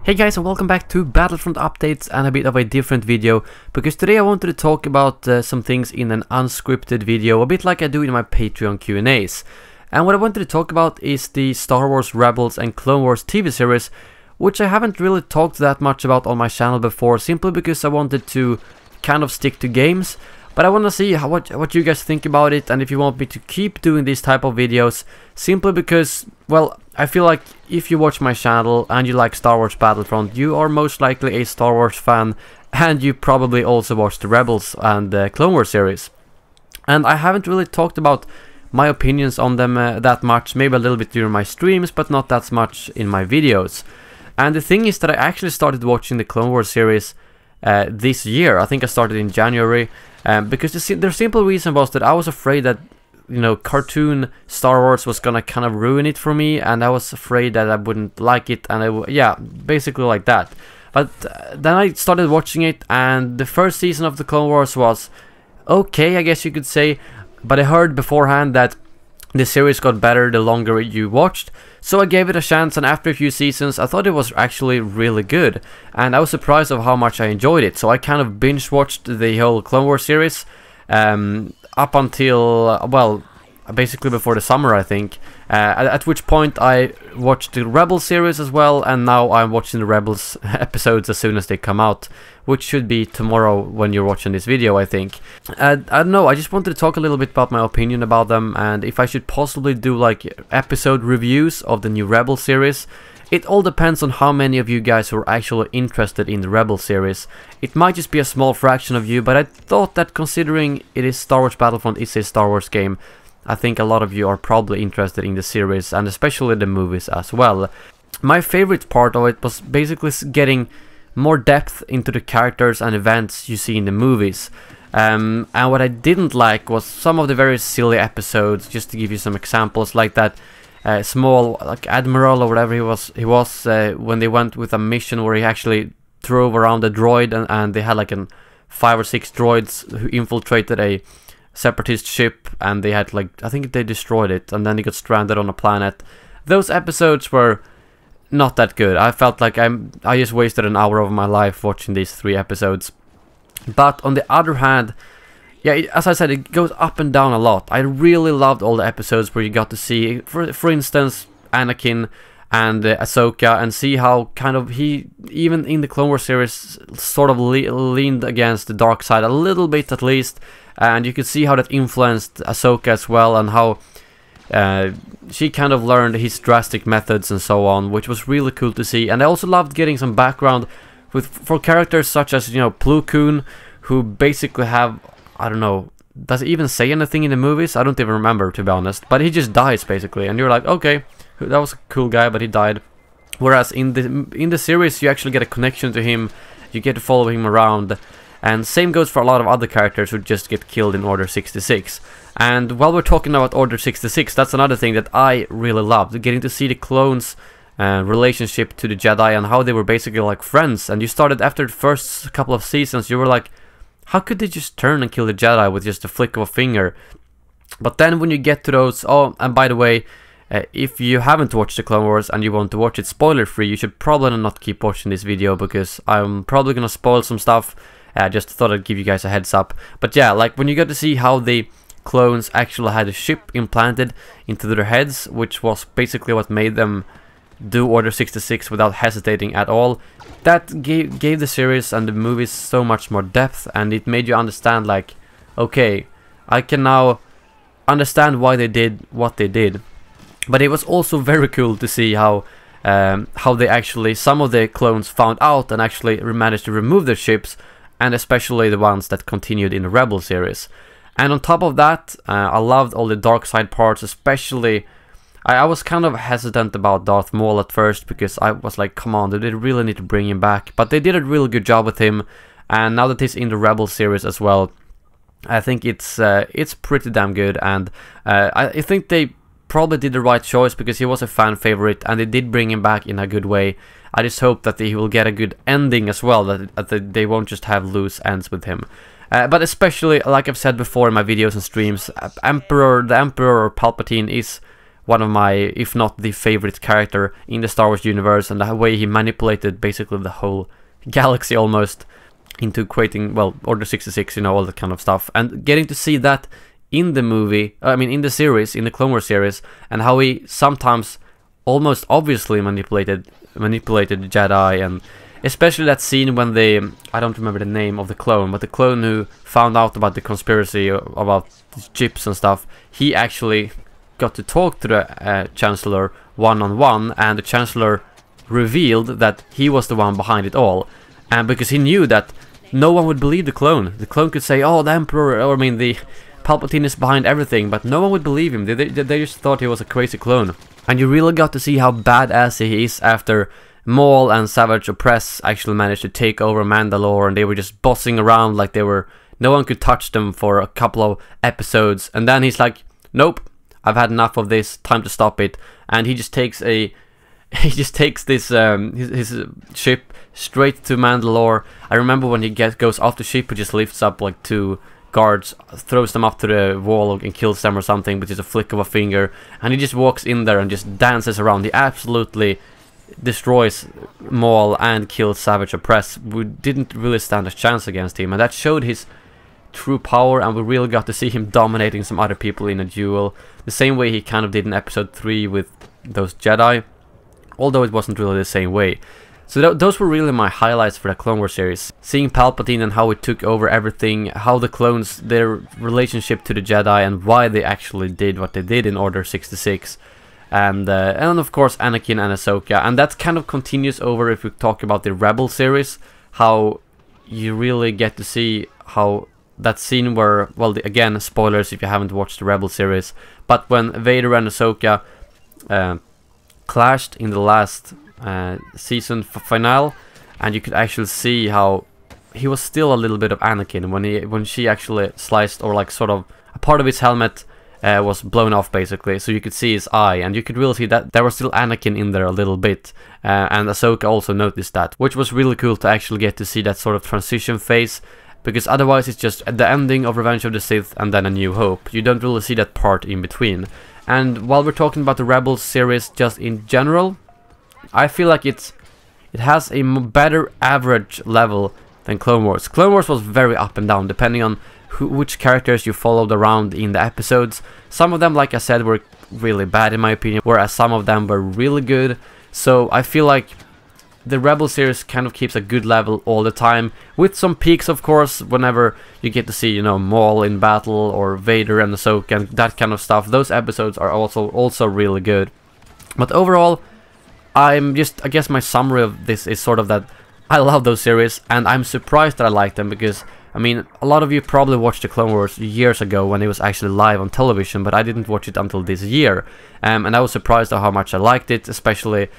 Hey guys, and welcome back to Battlefront updates and a bit of a different video, because today I wanted to talk about some things in an unscripted video, a bit like I do in my Patreon Q&As. And what I wanted to talk about is the Star Wars Rebels and Clone Wars TV series, which I haven't really talked that much about on my channel before, simply because I wanted to kind of stick to games. But I want to see what you guys think about it, and if you want me to keep doing these type of videos, simply because, well, I feel like if you watch my channel and you like Star Wars Battlefront, you are most likely a Star Wars fan, and you probably also watched the Rebels and the Clone Wars series. And I haven't really talked about my opinions on them that much, maybe a little bit during my streams, but not that much in my videos. And the thing is that I actually started watching the Clone Wars series this year. I think I started in January, because the simple reason was that I was afraid that, you know, cartoon Star Wars was gonna kind of ruin it for me, and I was afraid that I wouldn't like it, and yeah, basically like that. But then I started watching it, and the first season of the Clone Wars was okay, I guess you could say, but I heard beforehand that the series got better the longer you watched, so I gave it a chance, and after a few seasons I thought it was actually really good, and I was surprised of how much I enjoyed it. So I kind of binge watched the whole Clone Wars series up until, well, basically before the summer, I think, at which point I watched the Rebels series as well, and now I'm watching the Rebels episodes as soon as they come out, which should be tomorrow when you're watching this video, I think. I don't know, I just wanted to talk a little bit about my opinion about them, and if I should possibly do like episode reviews of the new Rebel series. It all depends on how many of you guys who are actually interested in the Rebel series. It might just be a small fraction of you, but I thought that considering it is Star Wars Battlefront is a Star Wars game, I think a lot of you are probably interested in the series, and especially the movies as well. My favorite part of it was basically getting more depth into the characters and events you see in the movies. And what I didn't like was some of the very silly episodes, just to give you some examples, like that small, like Admiral or whatever he was when they went with a mission where he actually drove around a droid, and they had like 5 or 6 droids who infiltrated a separatist ship, and they had like, I think they destroyed it, and then they got stranded on a planet. Those episodes were not that good. I felt like I just wasted an hour of my life watching these 3 episodes. But on the other hand, yeah, as I said, it goes up and down a lot. I really loved all the episodes where you got to see, for instance, Anakin and Ahsoka, and see how kind of he, even in the Clone Wars series, sort of leaned against the dark side a little bit at least, and you could see how that influenced Ahsoka as well, and how she kind of learned his drastic methods and so on, which was really cool to see. And I also loved getting some background for characters such as, you know, Plo Koon, who basically have, I don't know, does he even say anything in the movies? I don't even remember, to be honest, but he just dies basically, and you're like, okay, that was a cool guy, but he died. Whereas in the series you actually get a connection to him, you get to follow him around, and same goes for a lot of other characters who just get killed in Order 66. And while we're talking about Order 66, that's another thing that I really loved, getting to see the clones' relationship to the Jedi, and how they were basically like friends. And you started, after the first couple of seasons, you were like, how could they just turn and kill the Jedi with just a flick of a finger? But then when you get to those, oh, and by the way, if you haven't watched the Clone Wars and you want to watch it spoiler free, you should probably not keep watching this video, because I'm probably gonna spoil some stuff. I just thought I'd give you guys a heads up. But yeah, like when you got to see how the clones actually had a chip implanted into their heads, which was basically what made them do Order 66 without hesitating at all, that gave the series and the movies so much more depth, and it made you understand, like, okay, I can now understand why they did what they did. But it was also very cool to see how they actually, some of the clones found out and actually managed to remove their chips, and especially the ones that continued in the Rebel series. And on top of that, I loved all the dark side parts, especially. I was kind of hesitant about Darth Maul at first, because I was like, come on, they really need to bring him back. But they did a really good job with him, and now that he's in the Rebel series as well, I think it's pretty damn good. And I think they probably did the right choice, because he was a fan favorite, and they did bring him back in a good way. I just hope that he will get a good ending as well, that they won't just have loose ends with him. But especially, like I've said before in my videos and streams, the Emperor or Palpatine is one of my, if not the favorite character in the Star Wars universe, and the way he manipulated basically the whole galaxy almost into creating, well, Order 66, you know, all that kind of stuff. And getting to see that in the movie, I mean in the series, in the Clone Wars series, and how he sometimes almost obviously manipulated the Jedi, and especially that scene when they, I don't remember the name of the clone, but the clone who found out about the conspiracy about the chips and stuff, he actually got to talk to the Chancellor one-on-one, and the Chancellor revealed that he was the one behind it all. And because he knew that no one would believe the clone. The clone could say, oh, the Emperor, or I mean the Palpatine is behind everything, but no one would believe him. They just thought he was a crazy clone. And you really got to see how badass he is after Maul and Savage Opress actually managed to take over Mandalore, and they were just bossing around like they were, no one could touch them for a couple of episodes. And then he's like, nope, I've had enough of this, time to stop it. And he just takes this his ship straight to Mandalore. I remember when he goes off the ship, he just lifts up like 2 guards, throws them up to the wall and kills them or something with just a flick of a finger, and he just walks in there and just dances around. He absolutely destroys Maul and kills Savage Opress. We didn't really stand a chance against him, and that showed his true power, and we really got to see him dominating some other people in a duel, the same way he kind of did in episode 3 with those Jedi, although it wasn't really the same way. So those were really my highlights for the Clone Wars series. Seeing Palpatine and how he took over everything, how the clones, their relationship to the Jedi, and why they actually did what they did in Order 66. And of course Anakin and Ahsoka. And that kind of continues over if we talk about the Rebel series, how you really get to see how that scene where, well, again, spoilers if you haven't watched the Rebel series, but when Vader and Ahsoka clashed in the last season finale, and you could actually see how he was still a little bit of Anakin when she actually sliced, or like sort of a part of his helmet was blown off basically, so you could see his eye, and you could really see that there was still Anakin in there a little bit, and Ahsoka also noticed that, which was really cool to actually get to see that sort of transition phase, because otherwise it's just the ending of Revenge of the Sith and then A New Hope. You don't really see that part in between. And while we're talking about the Rebels series just in general, I feel like it has a better average level than Clone Wars. Clone Wars was very up and down depending on which characters you followed around in the episodes. Some of them, like I said, were really bad in my opinion, whereas some of them were really good. So I feel like the Rebel series kind of keeps a good level all the time, with some peaks of course whenever you get to see, you know, Maul in battle or Vader and Ahsoka and that kind of stuff. Those episodes are also really good. But overall, I guess my summary of this is sort of that I love those series, and I'm surprised that I like them, because I mean, a lot of you probably watched the Clone Wars years ago when it was actually live on television, but I didn't watch it until this year, and I was surprised at how much I liked it, especially,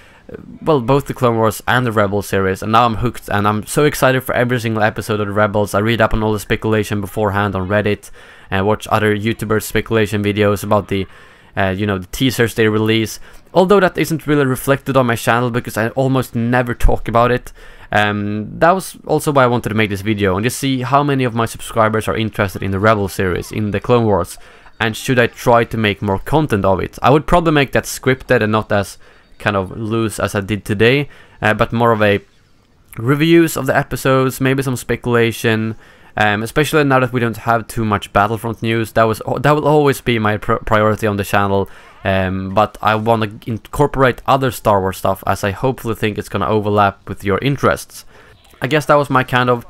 well, both the Clone Wars and the Rebel series, and now I'm hooked, and I'm so excited for every single episode of the Rebels. I read up on all the speculation beforehand on Reddit, and watch other YouTubers' speculation videos about the you know, the teasers they release, although that isn't really reflected on my channel because I almost never talk about it. That was also why I wanted to make this video, and just see how many of my subscribers are interested in the Rebel series, in the Clone Wars, and should I try to make more content of it. I would probably make that scripted and not as kind of loose as I did today, but more of a reviews of the episodes, maybe some speculation, especially now that we don't have too much Battlefront news. That will always be my priority on the channel, but I want to incorporate other Star Wars stuff, as I hopefully think it's going to overlap with your interests. I guess that was my kind of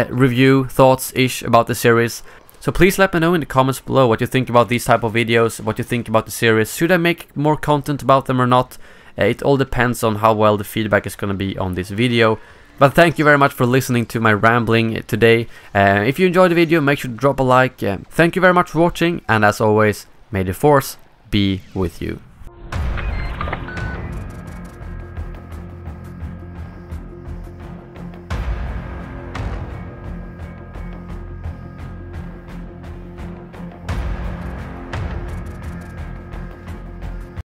review thoughts-ish about the series. So please let me know in the comments below what you think about these type of videos, what you think about the series. Should I make more content about them or not? It all depends on how well the feedback is going to be on this video. But thank you very much for listening to my rambling today. If you enjoyed the video, make sure to drop a like. Thank you very much for watching, and as always, may the Force be with you.